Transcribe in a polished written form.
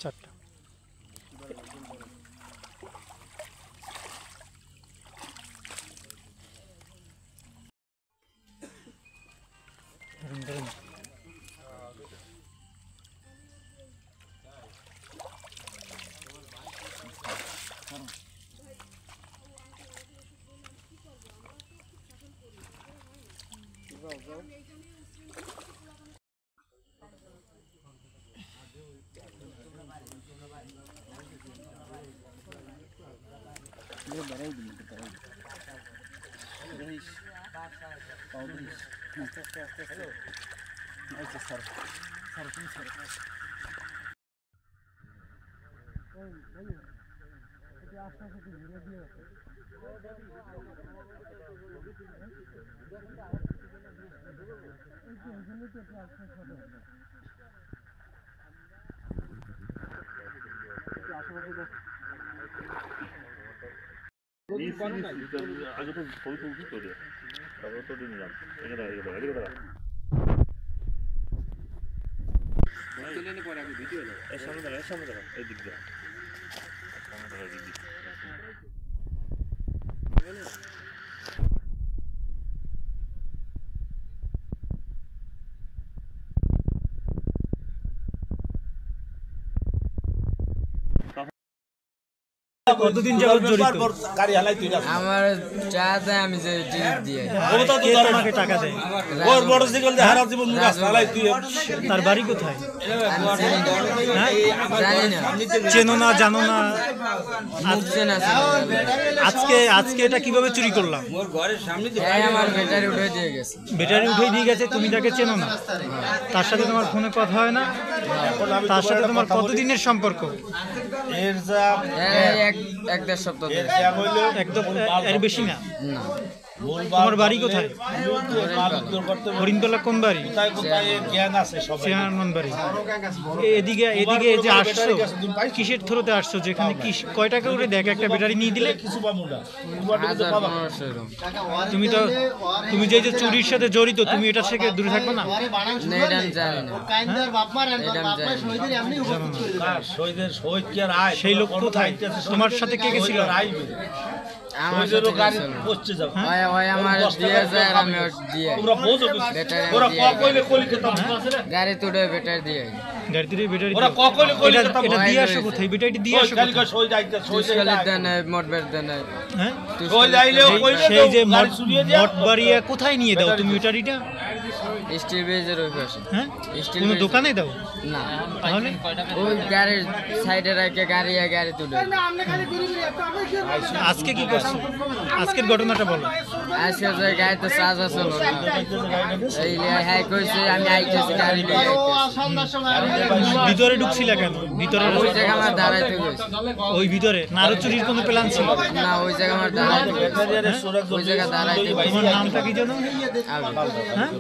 চারটা। আগে তো ছবি তুলছি করে তারপরে তো নিলাম সামনে দেখা এই দিক দিয়ে সামনে দেখা দিক দিয়ে কতদিন যাবত জড়িত? আমার চা দেয়, আমি যে দিয়ে কে তোমাকে টাকা দেয়? তার বাড়ি কোথায়? জানি না, চেনো না, জানো না? মুখ চেনা ছিল। আজকে এটা কিভাবে চুরি করলাম? আমার ব্যাটারি উঠে দিয়ে গেছে। ব্যাটারি উঠে দিয়ে গেছে, তুমি তাকে চেনো না? তার সাথে তোমার ফোনে কথা হয় না? তার সাথে তোমার কতদিনের সম্পর্ক? এক দেড় সপ্তাহ একদম, এর বেশি না। তোমার বাড়ি কোথায়? হরিণতলা। কোন বাড়ি? বাড়ি। এদিকে যে আসছো, কিসের থ্রোতে আসছো? যেখানে কয় টাকা করে দেখ একটা ব্যাটারি নিয়ে দিলে? তুমি যে চুরির সাথে জড়িত, তুমি এটা থেকে দূরে থাকবে না? সেই লোক কোথায়? তোমার সাথে কে গেছিল? আমার গাড়ি তুলে ব্যাটারি দিয়ে কোথায় নিয়ে দাও তুমি ব্যাটারিটা? স্টিল ব্রিজের ওই পাশে। হ্যাঁ, কোনো দোকানে দাও না? তাহলে ওই গাড়ির সাইডে রেখে গাড়ি তুলে। আজকে কি করছো? আজকের ঘটনাটা বলো। আজকে যে গাড়িতে চার্জ আছে আমি আইতেছি, গাড়ি ভিতরে ঢুকছিলা কেন? ভিতরে ওই জায়গা আমার দাঁড়াইতে গেছে। ওই ভিতরে না আরো চুরির কোনো প্ল্যান ছিল? না, ওই জায়গা আমার দাঁড়াইতে গেছে। ওই জায়গা দাঁড়াইতে। তোমার নামটা কি জানো? আবে। হ্যাঁ?